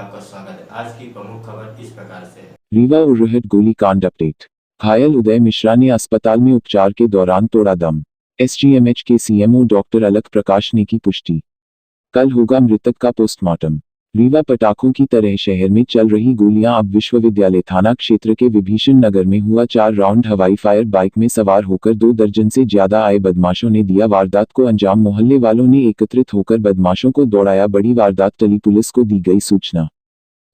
आपका स्वागत है। आज की प्रमुख खबर इस प्रकार से है। रीवा उर्रहट गोलीकांड अपडेट। घायल उदय मिश्रा ने अस्पताल में उपचार के दौरान तोड़ा दम। एसजीएमएच के सीएमओ डॉक्टर अलख प्रकाश ने की पुष्टि। कल होगा मृतक का पोस्टमार्टम। रीवा पटाखों की तरह शहर में चल रही गोलियां अब विश्वविद्यालय थाना क्षेत्र के विभीषण नगर में हुआ। 4 राउंड हवाई फायर बाइक में सवार होकर 2 दर्जन से ज्यादा आए बदमाशों ने दिया वारदात को अंजाम। मोहल्ले वालों ने एकत्रित होकर बदमाशों को दौड़ाया। बड़ी वारदात टली, पुलिस को दी गई सूचना।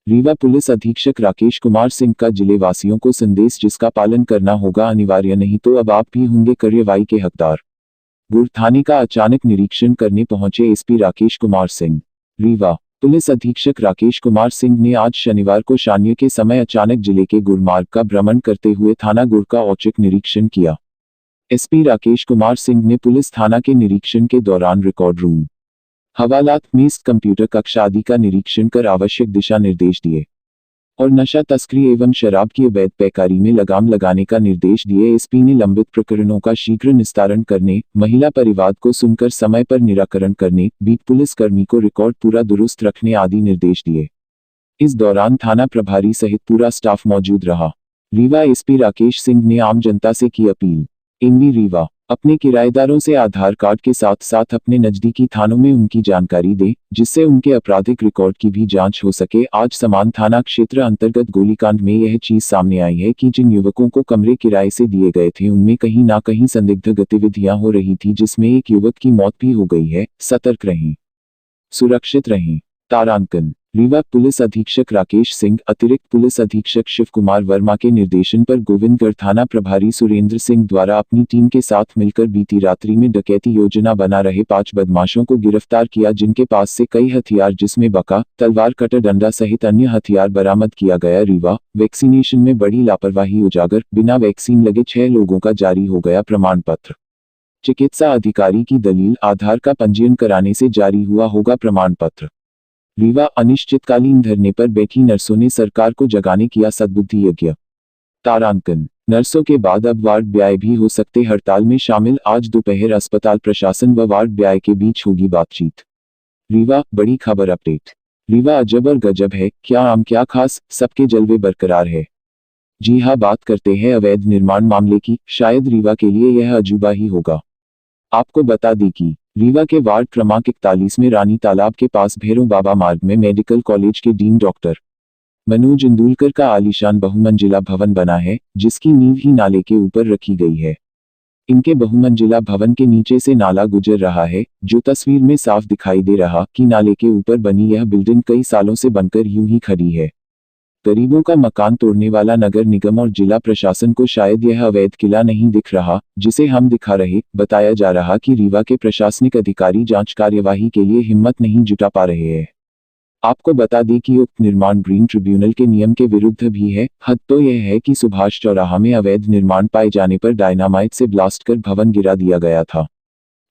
रीवा पुलिस अधीक्षक राकेश कुमार सिंह का जिले वासियों को संदेश, जिसका पालन करना होगा अनिवार्य, नहीं तो अब आप भी होंगे कार्रवाई के हकदार। गुड़ थाने का अचानक निरीक्षण करने पहुंचे एसपी राकेश कुमार सिंह। रीवा पुलिस अधीक्षक राकेश कुमार सिंह ने आज शनिवार को शान्य के समय अचानक जिले के गुड़ मार्ग का भ्रमण करते हुए थाना गुड़ का औचक निरीक्षण किया। एसपी राकेश कुमार सिंह ने पुलिस थाना के निरीक्षण के दौरान रिकॉर्ड रूम, हवालात, मेज, कंप्यूटर कक्ष आदि का निरीक्षण कर आवश्यक दिशा निर्देश दिए और नशा तस्करी एवं शराब की अवैध पैकारी में लगाम लगाने का निर्देश दिए। एसपी ने लंबित प्रकरणों का शीघ्र निस्तारण करने, महिला परिवाद को सुनकर समय पर निराकरण करने, बीट पुलिस कर्मी को रिकॉर्ड पूरा दुरुस्त रखने आदि निर्देश दिए। इस दौरान थाना प्रभारी सहित पूरा स्टाफ मौजूद रहा। रीवा एसपी राकेश सिंह ने आम जनता से की अपील। एमबी रीवा अपने किराएदारों से आधार कार्ड के साथ साथ अपने नजदीकी थानों में उनकी जानकारी दे, जिससे उनके आपराधिक रिकॉर्ड की भी जांच हो सके। आज समान थाना क्षेत्र अंतर्गत गोलीकांड में यह चीज सामने आई है कि जिन युवकों को कमरे किराए से दिए गए थे उनमें कहीं ना कहीं संदिग्ध गतिविधियां हो रही थी, जिसमें एक युवक की मौत भी हो गई है। सतर्क रहें, सुरक्षित रहें। तारांकन रीवा पुलिस अधीक्षक राकेश सिंह, अतिरिक्त पुलिस अधीक्षक शिव कुमार वर्मा के निर्देशन पर गोविंदगढ़ थाना प्रभारी सुरेंद्र सिंह द्वारा अपनी टीम के साथ मिलकर बीती रात्रि में डकैती योजना बना रहे 5 बदमाशों को गिरफ्तार किया, जिनके पास से कई हथियार जिसमें बका, तलवार, कटर, डंडा सहित अन्य हथियार बरामद किया गया। रीवा वैक्सीनेशन में बड़ी लापरवाही उजागर, बिना वैक्सीन लगे 6 लोगों का जारी हो गया प्रमाण पत्र। चिकित्सा अधिकारी की दलील, आधार का पंजीयन कराने से जारी हुआ होगा प्रमाण पत्र। रीवा अनिश्चितकालीन धरने पर बैठी नर्सों ने सरकार को जगाने किया सद्बुद्धि यज्ञ। तारांकन नर्सों के बाद अब वार्ड ब्याय भी हो सकते हड़ताल में शामिल। आज दोपहर अस्पताल प्रशासन व वार्ड ब्याय के बीच होगी बातचीत। रीवा बड़ी खबर अपडेट। रीवा अजब और गजब है, क्या आम क्या खास, सबके जलवे बरकरार है। जी हां, बात करते हैं अवैध निर्माण मामले की। शायद रीवा के लिए यह अजूबा ही होगा। आपको बता दें कि रीवा के वार्ड क्रमांक 41 में रानी तालाब के पास भैरों बाबा मार्ग में मेडिकल कॉलेज के डीन डॉक्टर मनोज इंदुलकर का आलीशान बहुमंजिला भवन बना है, जिसकी नींव ही नाले के ऊपर रखी गई है। इनके बहुमंजिला भवन के नीचे से नाला गुजर रहा है, जो तस्वीर में साफ दिखाई दे रहा कि नाले के ऊपर बनी यह बिल्डिंग कई सालों से बनकर यूं ही खड़ी है। गरीबों का मकान तोड़ने वाला नगर निगम और जिला प्रशासन को शायद यह अवैध किला नहीं दिख रहा, जिसे हम दिखा रहे। बताया जा रहा कि रीवा के प्रशासनिक अधिकारी जांच कार्यवाही के लिए हिम्मत नहीं जुटा पा रहे हैं। आपको बता दें कि उक्त निर्माण ग्रीन ट्रिब्यूनल के नियम के विरुद्ध भी है। हद तो यह है कि सुभाष चौराहा में अवैध निर्माण पाए जाने पर डायनामाइट से ब्लास्ट कर भवन गिरा दिया गया था,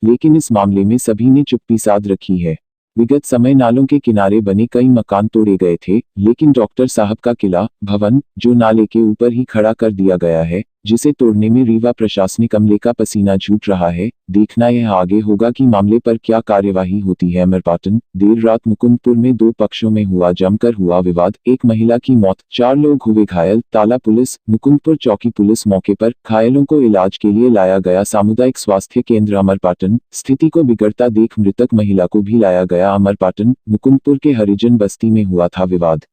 लेकिन इस मामले में सभी ने चुप्पी साध रखी है। विगत समय नालों के किनारे बने कई मकान तोड़े गए थे, लेकिन डॉक्टर साहब का किला भवन, जो नाले के ऊपर ही खड़ा कर दिया गया है, जिसे तोड़ने में रीवा प्रशासनिक अमले का पसीना छूट रहा है। देखना यह आगे होगा कि मामले पर क्या कार्यवाही होती है। अमरपाटन देर रात मुकुंदपुर में 2 पक्षों में जमकर हुआ विवाद, एक महिला की मौत, 4 लोग हुए घायल। ताला पुलिस, मुकुंदपुर चौकी पुलिस मौके पर, घायलों को इलाज के लिए लाया गया सामुदायिक स्वास्थ्य केंद्र अमरपाटन। स्थिति को बिगड़ता देख मृतक महिला को भी लाया गया अमरपाटन। मुकुंदपुर के हरिजन बस्ती में हुआ था विवाद।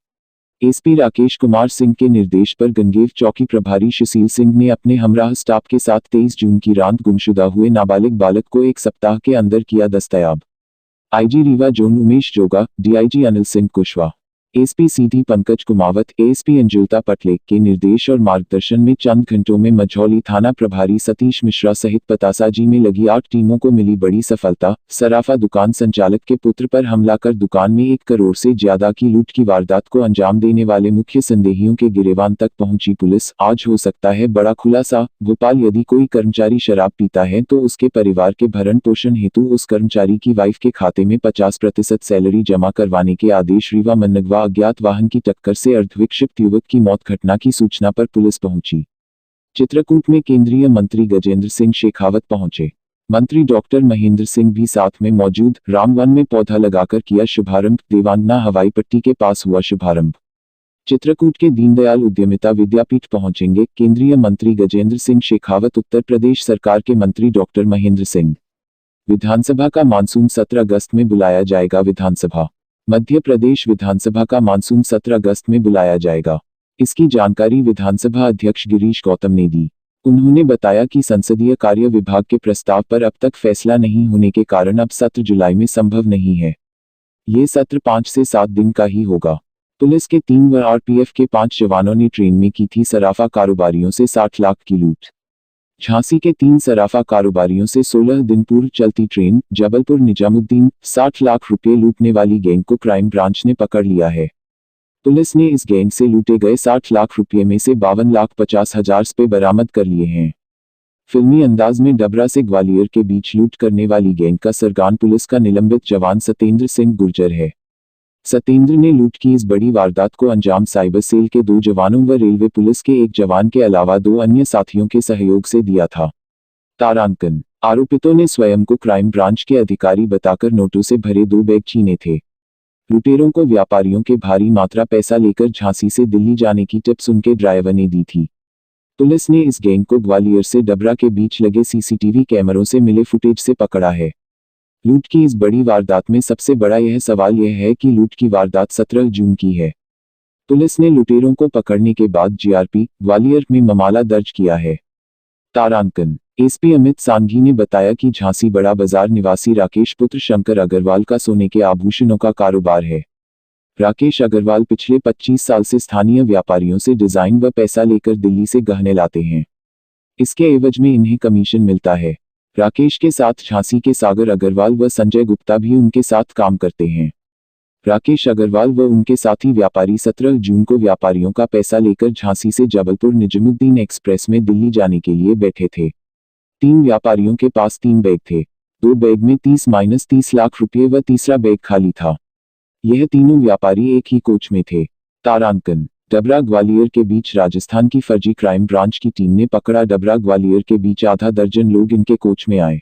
एसपी राकेश कुमार सिंह के निर्देश पर गंगेव चौकी प्रभारी सुशील सिंह ने अपने हमराह स्टाफ के साथ 23 जून की रात गुमशुदा हुए नाबालिग बालक को 1 सप्ताह के अंदर किया दस्तयाब। आईजी रीवा जोन उमेश जोगा, डीआईजी अनिल सिंह कुशवाहा, एसपी सीधी पंकज कुमावत, एएसपी अंजुलता पटले के निर्देश और मार्गदर्शन में चंद घंटों में मझौली थाना प्रभारी सतीश मिश्रा सहित पतासाजी में लगी 8 टीमों को मिली बड़ी सफलता। सराफा दुकान संचालक के पुत्र पर हमला कर दुकान में 1 करोड़ से ज्यादा की लूट की वारदात को अंजाम देने वाले मुख्य संदेहियों के गिरेबान तक पहुंची पुलिस। आज हो सकता है बड़ा खुलासा। भोपाल यदि कोई कर्मचारी शराब पीता है तो उसके परिवार के भरण पोषण हेतु उस कर्मचारी की वाइफ के खाते में 50% सैलरी जमा करवाने के आदेश। रीवा मनगवा अज्ञात वाहन की टक्कर से अर्धविक्षिप्त युवक की मौत, घटना की सूचना पर पुलिस पहुंची। चित्रकूट में केंद्रीय मंत्री गजेंद्र सिंह शेखावत पहुंचे। मंत्री डॉक्टर महेंद्र सिंह भी साथ में मौजूद। रामवन में पौधा लगाकर किया शुभारंभ। देवांगना हवाई पट्टी के पास हुआ शुभारंभ। चित्रकूट के दीनदयाल उद्यमिता विद्यापीठ पहुंचेंगे केंद्रीय मंत्री गजेंद्र सिंह शेखावत। उत्तर प्रदेश सरकार के मंत्री डॉक्टर महेंद्र सिंह। विधानसभा का मानसून सत्र अगस्त में बुलाया जाएगा। विधानसभा मध्य प्रदेश विधानसभा का मानसून सत्र अगस्त में बुलाया जाएगा। इसकी जानकारी विधानसभा अध्यक्ष गिरीश गौतम ने दी। उन्होंने बताया कि संसदीय कार्य विभाग के प्रस्ताव पर अब तक फैसला नहीं होने के कारण अब सत्र जुलाई में संभव नहीं है। ये सत्र 5 से 7 दिन का ही होगा। पुलिस के 3 व आरपीएफ के 5 जवानों ने ट्रेन में की थी सराफा कारोबारियों से 60 लाख की लूट। झांसी के 3 सराफा कारोबारियों से 16 दिन पूर्व चलती ट्रेन जबलपुर निजामुद्दीन 60 लाख रुपए लूटने वाली गैंग को क्राइम ब्रांच ने पकड़ लिया है। पुलिस ने इस गैंग से लूटे गए 60 लाख रुपए में से 52,50,000 रुपए बरामद कर लिए हैं। फिल्मी अंदाज में डबरा से ग्वालियर के बीच लूट करने वाली गैंग का सरगना पुलिस का निलंबित जवान सतेंद्र सिंह गुर्जर है। सतेंद्र ने लूट की इस बड़ी वारदात को अंजाम साइबर सेल के 2 जवानों व रेलवे पुलिस के 1 जवान के अलावा 2 अन्य साथियों के सहयोग से दिया था। तारांकन आरोपितों ने स्वयं को क्राइम ब्रांच के अधिकारी बताकर नोटों से भरे 2 बैग छीने थे। लुटेरों को व्यापारियों के भारी मात्रा पैसा लेकर झांसी से दिल्ली जाने की टिप्स उनके ड्राइवर ने दी थी। पुलिस ने इस गैंग को ग्वालियर से डबरा के बीच लगे सीसीटीवी कैमरों से मिले फुटेज से पकड़ा है। लूट की इस बड़ी वारदात में सबसे बड़ा यह सवाल यह है कि लूट की वारदात 17 जून की है। पुलिस ने लुटेरों को पकड़ने के बाद जीआरपी ग्वालियर में मामला दर्ज किया है। तारांकन एसपी अमित सांघी ने बताया कि झांसी बड़ा बाजार निवासी राकेश पुत्र शंकर अग्रवाल का सोने के आभूषणों का कारोबार है। राकेश अग्रवाल पिछले 25 साल से स्थानीय व्यापारियों से डिजाइन व पैसा लेकर दिल्ली से गहने लाते हैं। इसके एवज में इन्हें कमीशन मिलता है। राकेश के साथ झांसी के सागर अग्रवाल व संजय गुप्ता भी उनके साथ काम करते हैं। राकेश अग्रवाल व उनके साथी व्यापारी 17 जून को व्यापारियों का पैसा लेकर झांसी से जबलपुर निजामुद्दीन एक्सप्रेस में दिल्ली जाने के लिए बैठे थे। 3 व्यापारियों के पास 3 बैग थे। 2 बैग में 30-30 लाख रुपए व तीसरा बैग खाली था। यह तीनों व्यापारी एक ही कोच में थे। तारांकन डबरा ग्वालियर के बीच राजस्थान की फर्जी क्राइम ब्रांच की टीम ने पकड़ा। डबरा ग्वालियर के बीच आधा दर्जन लोग इनके कोच में आए।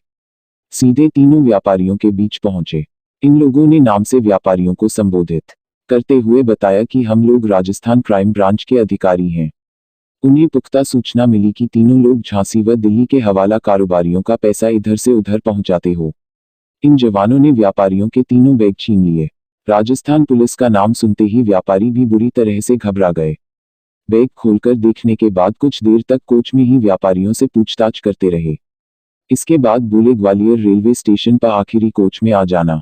सीधे तीनों व्यापारियों के बीच पहुंचे। इन लोगों ने नाम से व्यापारियों को संबोधित करते हुए बताया कि हम लोग राजस्थान क्राइम ब्रांच के अधिकारी हैं। उन्हें पुख्ता सूचना मिली कि तीनों लोग झांसी व दिल्ली के हवाला कारोबारियों का पैसा इधर से उधर पहुंचाते हो। इन जवानों ने व्यापारियों के तीनों बैग छीन लिए। राजस्थान पुलिस का नाम सुनते ही व्यापारी भी बुरी तरह से घबरा गए। बैग खोलकर देखने के बाद कुछ देर तक कोच में ही व्यापारियों से पूछताछ करते रहे। इसके बाद बोले ग्वालियर रेलवे स्टेशन पर आखिरी कोच में आ जाना।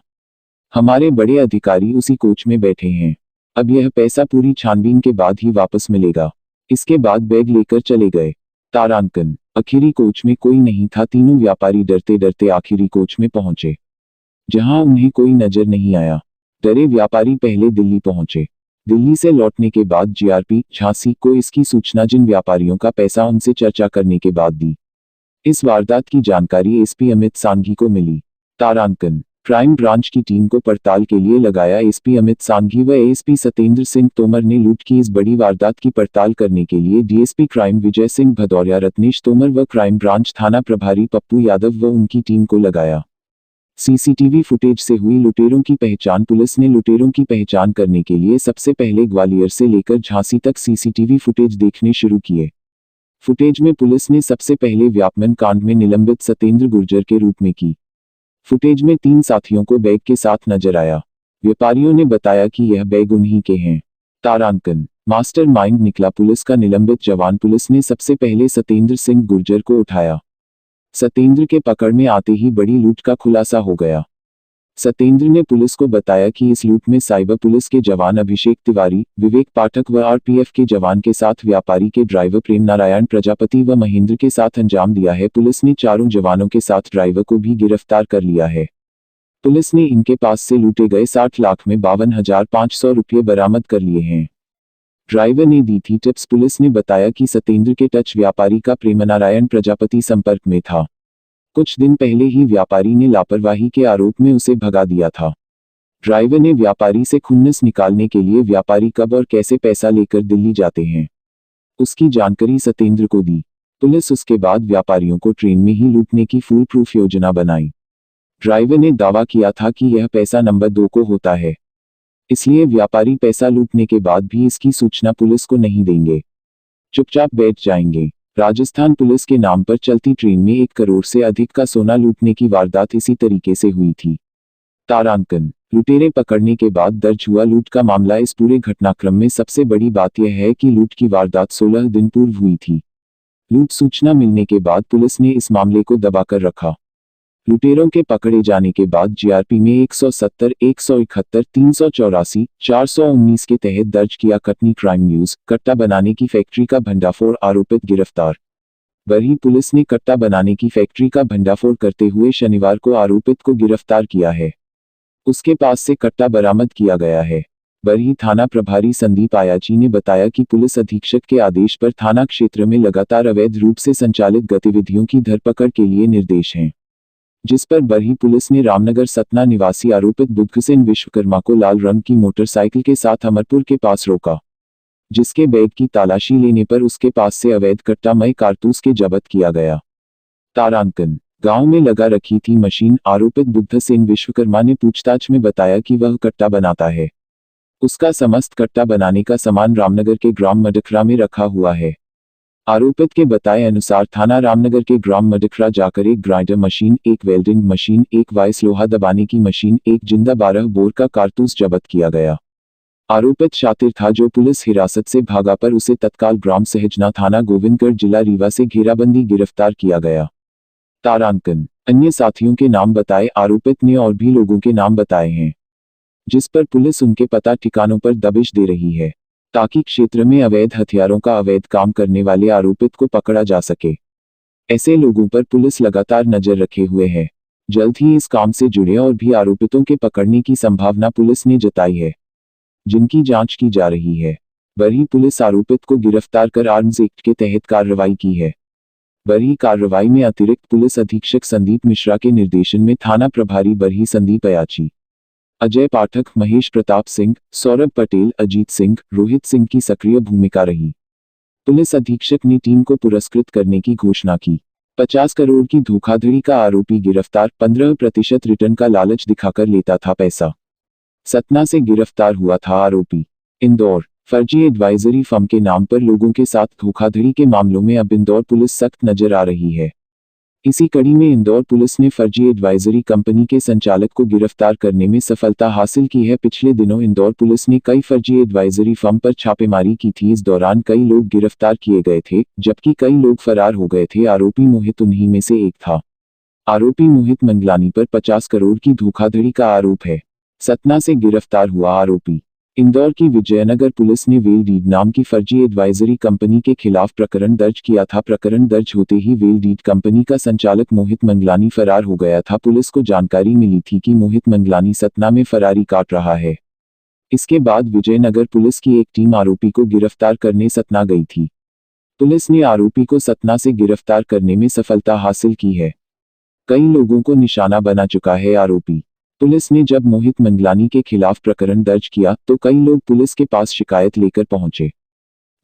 हमारे बड़े अधिकारी उसी कोच में बैठे हैं। अब यह पैसा पूरी छानबीन के बाद ही वापस मिलेगा। इसके बाद बैग लेकर चले गए। तारांकन आखिरी कोच में कोई नहीं था। तीनों व्यापारी डरते डरते आखिरी कोच में पहुंचे, जहां उन्हें कोई नजर नहीं आया। डरे व्यापारी पहले दिल्ली पहुंचे। दिल्ली से लौटने के बाद जीआरपी झांसी को इसकी सूचना जिन व्यापारियों का पैसा उनसे चर्चा करने के बाद दी। इस वारदात की जानकारी एसपी अमित सांघी को मिली। तारांकन क्राइम ब्रांच की टीम को पड़ताल के लिए लगाया। एसपी अमित सांघी व एएसपी सतेंद्र सिंह तोमर ने लूट की इस बड़ी वारदात की पड़ताल करने के लिए डीएसपी क्राइम विजय सिंह भदौरिया, रत्नेश तोमर व क्राइम ब्रांच थाना प्रभारी पप्पू यादव व उनकी टीम को लगाया। सीसीटीवी फुटेज से हुई लुटेरों की पहचान। पुलिस ने लुटेरों की पहचान करने के लिए सबसे पहले ग्वालियर से लेकर झांसी तक सीसीटीवी फुटेज देखने शुरू किए। फुटेज में पुलिस ने सबसे पहले व्यापमन कांड में निलंबित सतेंद्र गुर्जर के रूप में की। फुटेज में 3 साथियों को बैग के साथ नजर आया। व्यापारियों ने बताया कि यह बैग उन्हीं के हैं। तारांकन मास्टरमाइंड निकला पुलिस का निलंबित जवान। पुलिस ने सबसे पहले सतेंद्र सिंह गुर्जर को उठाया। सतेंद्र के पकड़ में आते ही बड़ी लूट का खुलासा हो गया। सतेंद्र ने पुलिस को बताया कि इस लूट में साइबर पुलिस के जवान अभिषेक तिवारी, विवेक पाठक व आरपीएफ के जवान के साथ व्यापारी के ड्राइवर प्रेम नारायण प्रजापति व महेंद्र के साथ अंजाम दिया है। पुलिस ने चारों जवानों के साथ ड्राइवर को भी गिरफ्तार कर लिया है। पुलिस ने इनके पास से लूटे गए 60 लाख में 52,500 रुपये बरामद कर लिए हैं। ड्राइवर ने दी थी टिप्स। पुलिस ने बताया कि सतेंद्र के टच व्यापारी का प्रेम नारायण प्रजापति संपर्क में था। कुछ दिन पहले ही व्यापारी ने लापरवाही के आरोप में उसे भगा दिया था। ड्राइवर ने व्यापारी से खुन्नस निकालने के लिए व्यापारी कब और कैसे पैसा लेकर दिल्ली जाते हैं, उसकी जानकारी सतेंद्र को दी। पुलिस उसके बाद व्यापारियों को ट्रेन में ही लूटने की फुल प्रूफ योजना बनाई। ड्राइवर ने दावा किया था कि यह पैसा नंबर 2 को होता है, इसलिए व्यापारी पैसा लूटने के बाद भी इसकी सूचना पुलिस को नहीं देंगे, चुपचाप बैठ जाएंगे। राजस्थान पुलिस के नाम पर चलती ट्रेन में 1 करोड़ से अधिक का सोना लूटने की वारदात इसी तरीके से हुई थी। तारांकन, लुटेरे पकड़ने के बाद दर्ज हुआ लूट का मामला। इस पूरे घटनाक्रम में सबसे बड़ी बात यह है कि लूट की वारदात 16 दिन पूर्व हुई थी। लूट सूचना मिलने के बाद पुलिस ने इस मामले को दबाकर रखा। लुटेरों के पकड़े जाने के बाद जीआरपी में 170, 171, 384, 419 के तहत दर्ज किया कटनी क्राइम न्यूज। कट्टा बनाने की फैक्ट्री का भंडाफोड़, आरोपित गिरफ्तार। बरही पुलिस ने कट्टा बनाने की फैक्ट्री का भंडाफोड़ करते हुए शनिवार को आरोपित को गिरफ्तार किया है। उसके पास से कट्टा बरामद किया गया है। बरही थाना प्रभारी संदीप आयाची ने बताया कि पुलिस अधीक्षक के आदेश पर थाना क्षेत्र में लगातार अवैध रूप से संचालित गतिविधियों की धरपकड़ के लिए निर्देश हैं, जिस पर बरही पुलिस ने रामनगर सतना निवासी आरोपित बुद्धसेन विश्वकर्मा को लाल रंग की मोटरसाइकिल के साथ अमरपुर के पास रोका, जिसके बैग की तलाशी लेने पर उसके पास से अवैध कट्टामय कारतूस के जब्त किया गया। तारांकन, गांव में लगा रखी थी मशीन। आरोपित बुद्धसेन विश्वकर्मा ने पूछताछ में बताया कि वह कट्टा बनाता है। उसका समस्त कट्टा बनाने का सामान रामनगर के ग्राम मडखरा में रखा हुआ है। आरोपित के बताए अनुसार थाना रामनगर के ग्राम मडखरा जाकर एक ग्राइंडर मशीन, एक वेल्डिंग मशीन, एक वाइस लोहा दबाने की मशीन, एक जिंदा 12 बोर का कारतूस जब्त किया गया। आरोपित शातिर था जो पुलिस हिरासत से भागा, पर उसे तत्काल ग्राम सहजना थाना गोविंदगढ़ जिला रीवा से घेराबंदी गिरफ्तार किया गया। तारांकन, अन्य साथियों के नाम बताए। आरोपित ने और भी लोगों के नाम बताए हैं, जिस पर पुलिस उनके पता ठिकानों पर दबिश दे रही है, ताकि क्षेत्र में अवैध हथियारों का अवैध काम करने वाले आरोपित को पकड़ा जा सके। ऐसे लोगों पर पुलिस लगातार नजर रखे हुए है। जल्द ही इस काम से जुड़े और भी आरोपितों के पकड़ने की संभावना पुलिस ने जताई है, जिनकी जांच की जा रही है। बरही पुलिस आरोपित को गिरफ्तार कर आर्म्स एक्ट के तहत कार्रवाई की है। बरही कार्रवाई में अतिरिक्त पुलिस अधीक्षक संदीप मिश्रा के निर्देशन में थाना प्रभारी बरही संदीप अयाची, अजय पाठक, महेश प्रताप सिंह, सौरभ पटेल, अजीत सिंह, रोहित सिंह की सक्रिय भूमिका रही। पुलिस अधीक्षक ने टीम को पुरस्कृत करने की घोषणा की। 50 करोड़ की धोखाधड़ी का आरोपी गिरफ्तार। 15% रिटर्न का लालच दिखाकर लेता था पैसा। सतना से गिरफ्तार हुआ था आरोपी। इंदौर, फर्जी एडवाइजरी फर्म के नाम पर लोगों के साथ धोखाधड़ी के मामलों में अब इंदौर पुलिस सख्त नजर आ रही है। इसी कड़ी में इंदौर पुलिस ने फर्जी एडवाइजरी कंपनी के संचालक को गिरफ्तार करने में सफलता हासिल की है। पिछले दिनों इंदौर पुलिस ने कई फर्जी एडवाइजरी फर्म पर छापेमारी की थी। इस दौरान कई लोग गिरफ्तार किए गए थे, जबकि कई लोग फरार हो गए थे। आरोपी मोहित उन्हीं में से एक था। आरोपी मोहित मंगलानी पर 50 करोड़ की धोखाधड़ी का आरोप है। सतना से गिरफ्तार हुआ आरोपी। इंदौर की विजयनगर पुलिस ने वेल डीड नाम की फर्जी एडवाइजरी कंपनी के खिलाफ प्रकरण दर्ज किया था। प्रकरण दर्ज होते ही वेल डीड कंपनी का संचालक मोहित मंगलानी फरार हो गया था। पुलिस को जानकारी मिली थी कि मोहित मंगलानी सतना में फरारी काट रहा है। इसके बाद विजयनगर पुलिस की एक टीम आरोपी को गिरफ्तार करने सतना गई थी। पुलिस ने आरोपी को सतना से गिरफ्तार करने में सफलता हासिल की है। कई लोगों को निशाना बना चुका है आरोपी। पुलिस ने जब मोहित मंगलानी के खिलाफ प्रकरण दर्ज किया तो कई लोग पुलिस के पास शिकायत लेकर पहुंचे।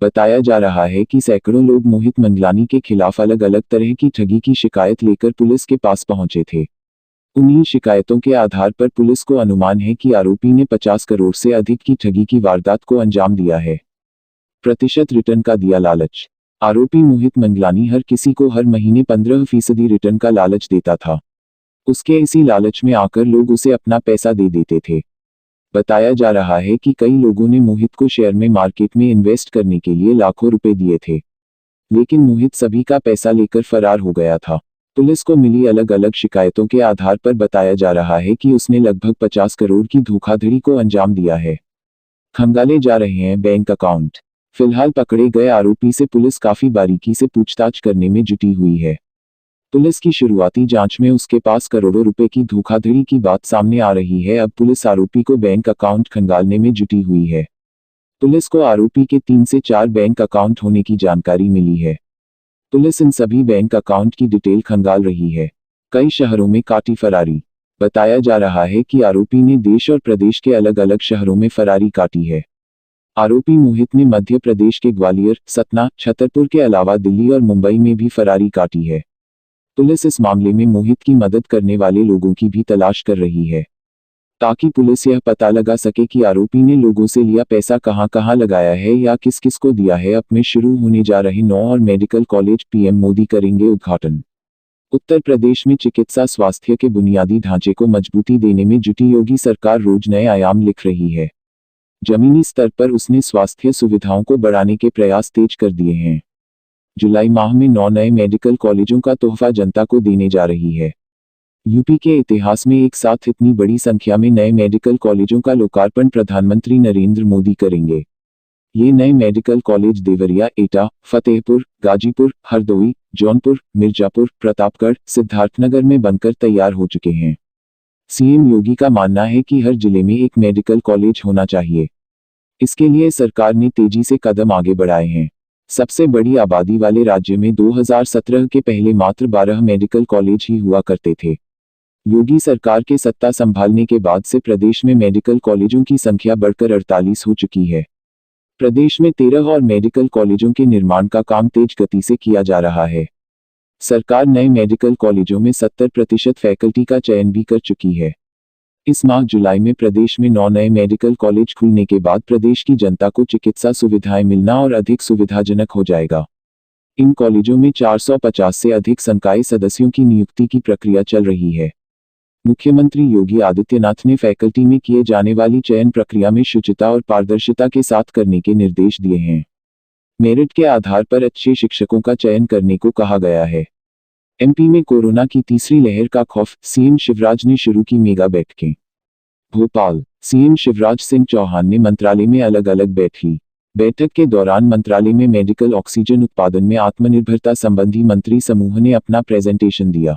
बताया जा रहा है कि सैकड़ों लोग मोहित मंगलानी के खिलाफ अलग अलग तरह की ठगी की शिकायत लेकर पुलिस के पास पहुंचे थे। उन्हीं शिकायतों के आधार पर पुलिस को अनुमान है कि आरोपी ने 50 करोड़ से अधिक की ठगी की वारदात को अंजाम दिया है। प्रतिशत रिटर्न का दिया लालच। आरोपी मोहित मंगलानी हर किसी को हर महीने 15% रिटर्न का लालच देता था। उसके इसी लालच में आकर लोग उसे अपना पैसा दे देते थे। बताया जा रहा है कि कई लोगों ने मोहित को शेयर में मार्केट में इन्वेस्ट करने के लिए लाखों रुपए दिए थे, लेकिन मोहित सभी का पैसा लेकर फरार हो गया था। पुलिस को मिली अलग अलग शिकायतों के आधार पर बताया जा रहा है कि उसने लगभग 50 करोड़ की धोखाधड़ी को अंजाम दिया है। खंगाले जा रहे हैं बैंक अकाउंट। फिलहाल पकड़े गए आरोपी से पुलिस काफी बारीकी से पूछताछ करने में जुटी हुई है। पुलिस की शुरुआती जांच में उसके पास करोड़ों रुपए की धोखाधड़ी की बात सामने आ रही है। अब पुलिस आरोपी को बैंक अकाउंट खंगालने में जुटी हुई है। पुलिस को आरोपी के 3 से 4 बैंक अकाउंट होने की जानकारी मिली है। पुलिस इन सभी बैंक अकाउंट की डिटेल खंगाल रही है। कई शहरों में काटी फरारी। बताया जा रहा है कि आरोपी ने देश और प्रदेश के अलग अलग शहरों में फरारी काटी है। आरोपी मोहित ने मध्य प्रदेश के ग्वालियर, सतना, छतरपुर के अलावा दिल्ली और मुंबई में भी फरारी काटी है। पुलिस इस मामले में मोहित की मदद करने वाले लोगों की भी तलाश कर रही है, ताकि पुलिस यह पता लगा सके कि आरोपी ने लोगों से लिया पैसा कहां कहां लगाया है या किस किस को दिया है। अब में शुरू होने जा रहे 9 और मेडिकल कॉलेज पीएम मोदी करेंगे उद्घाटन। उत्तर प्रदेश में चिकित्सा स्वास्थ्य के बुनियादी ढांचे को मजबूती देने में जुटी योगी सरकार रोज नए आयाम लिख रही है। जमीनी स्तर पर उसने स्वास्थ्य सुविधाओं को बढ़ाने के प्रयास तेज कर दिए हैं। जुलाई माह में 9 नए मेडिकल कॉलेजों का तोहफा जनता को देने जा रही है। यूपी के इतिहास में एक साथ इतनी बड़ी संख्या में नए मेडिकल कॉलेजों का लोकार्पण प्रधानमंत्री नरेंद्र मोदी करेंगे। ये नए मेडिकल कॉलेज देवरिया, एटा, फतेहपुर, गाजीपुर, हरदोई, जौनपुर, मिर्जापुर, प्रतापगढ़, सिद्धार्थनगर में बनकर तैयार हो चुके हैं। सीएम योगी का मानना है कि हर जिले में एक मेडिकल कॉलेज होना चाहिए। इसके लिए सरकार ने तेजी से कदम आगे बढ़ाए हैं। सबसे बड़ी आबादी वाले राज्य में 2017 के पहले मात्र 12 मेडिकल कॉलेज ही हुआ करते थे। योगी सरकार के सत्ता संभालने के बाद से प्रदेश में मेडिकल कॉलेजों की संख्या बढ़कर 48 हो चुकी है। प्रदेश में 13 और मेडिकल कॉलेजों के निर्माण का काम तेज गति से किया जा रहा है। सरकार नए मेडिकल कॉलेजों में 70% फैकल्टी का चयन भी कर चुकी है। इस माह जुलाई में प्रदेश में 9 नए मेडिकल कॉलेज खुलने के बाद प्रदेश की जनता को चिकित्सा सुविधाएं मिलना और अधिक सुविधाजनक हो जाएगा। इन कॉलेजों में 450 से अधिक संकाय सदस्यों की नियुक्ति की प्रक्रिया चल रही है। मुख्यमंत्री योगी आदित्यनाथ ने फैकल्टी में किए जाने वाली चयन प्रक्रिया में शुचिता और पारदर्शिता के साथ करने के निर्देश दिए हैं। मेरिट के आधार पर अच्छे शिक्षकों का चयन करने को कहा गया है। एमपी में कोरोना की तीसरी लहर का खौफ, सीएम शिवराज ने शुरू की मेगा बैठकें। भोपाल, सीएम शिवराज सिंह चौहान ने मंत्रालय में अलग अलग बैठक ली। बैठक के दौरान मंत्रालय में मेडिकल ऑक्सीजन उत्पादन में आत्मनिर्भरता संबंधी मंत्री समूह ने अपना प्रेजेंटेशन दिया।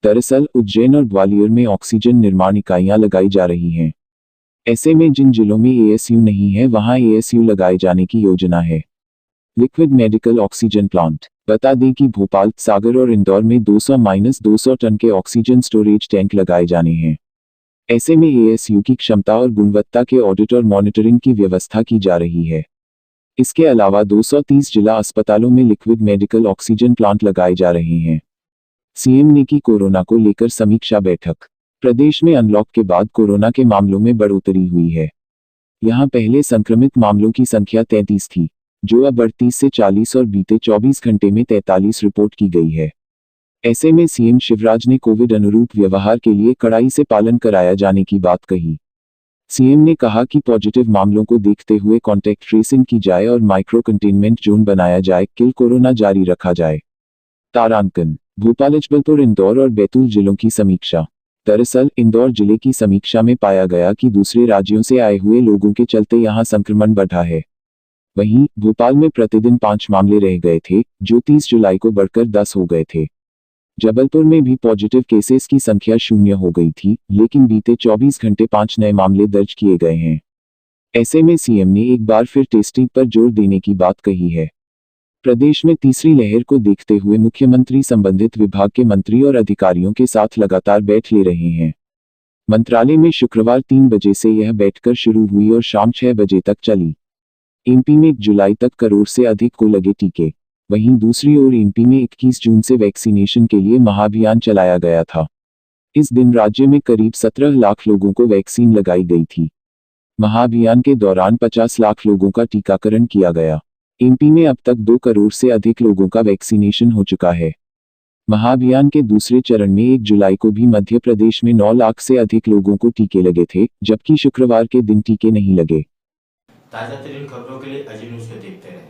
दरअसल उज्जैन और ग्वालियर में ऑक्सीजन निर्माण इकाइयां लगाई जा रही हैं। ऐसे में जिन जिलों में एएसयू नहीं है वहां एएसयू लगाए जाने की योजना है। Liquid medical oxygen plant. बता दें कि भोपाल, सागर और इंदौर में 200-200 टन के ऑक्सीजन स्टोरेज टैंक लगाए जाने हैं। ऐसे में एएसयू की क्षमता और गुणवत्ता के ऑडिट और मॉनिटरिंग की व्यवस्था की जा रही है। इसके अलावा 230 जिला अस्पतालों में लिक्विड मेडिकल ऑक्सीजन प्लांट लगाए जा रहे हैं। सीएम ने की कोरोना को लेकर समीक्षा बैठक। प्रदेश में अनलॉक के बाद कोरोना के मामलों में बढ़ोतरी हुई है। यहां पहले संक्रमित मामलों की संख्या 33 थी, जो अब 38 से 40 और बीते 24 घंटे में 43 रिपोर्ट की गई है। ऐसे में सीएम शिवराज ने कोविड अनुरूप व्यवहार के लिए कड़ाई से पालन कराया जाने की बात कही। सीएम ने कहा कि पॉजिटिव मामलों को देखते हुए कॉन्टैक्ट ट्रेसिंग की जाए और माइक्रो कंटेनमेंट जोन बनाया जाए, किल कोरोना जारी रखा जाए। तारांकन, भोपाल, जबलपुर, इंदौर और बैतूल जिलों की समीक्षा। दरअसल इंदौर जिले की समीक्षा में पाया गया कि दूसरे राज्यों से आए हुए लोगों के चलते यहां संक्रमण बढ़ा है। वहीं भोपाल में प्रतिदिन 5 मामले रह गए थे, जो 30 जुलाई को बढ़कर 10 हो गए थे। जबलपुर में भी पॉजिटिव केसेस की संख्या 0 हो गई थी, लेकिन बीते 24 घंटे 5 नए मामले दर्ज किए गए हैं। ऐसे में सीएम ने एक बार फिर टेस्टिंग पर जोर देने की बात कही है। प्रदेश में तीसरी लहर को देखते हुए मुख्यमंत्री संबंधित विभाग के मंत्री और अधिकारियों के साथ लगातार बैठ ले रहे हैं। मंत्रालय में शुक्रवार 3 बजे से यह बैठक शुरू हुई और शाम 6 बजे तक चली। एमपी में 1 जुलाई तक करोड़ से अधिक को लगे टीके। वहीं दूसरी ओर एमपी में 21 जून से वैक्सीनेशन के लिए महाअभियान चलाया गया था। इस दिन राज्य में करीब 17 लाख लोगों को वैक्सीन लगाई गई थी। महाअभियान के दौरान 50 लाख लोगों का टीकाकरण किया गया। एमपी में अब तक 2 करोड़ से अधिक लोगों का वैक्सीनेशन हो चुका है। महाअभियान के दूसरे चरण में 1 जुलाई को भी मध्य प्रदेश में 9 लाख से अधिक लोगों को टीके लगे थे, जबकि शुक्रवार के दिन टीके नहीं लगे। ताज़ा तरीन खबरों के लिए अजी न्यूज़ को देखते रहें।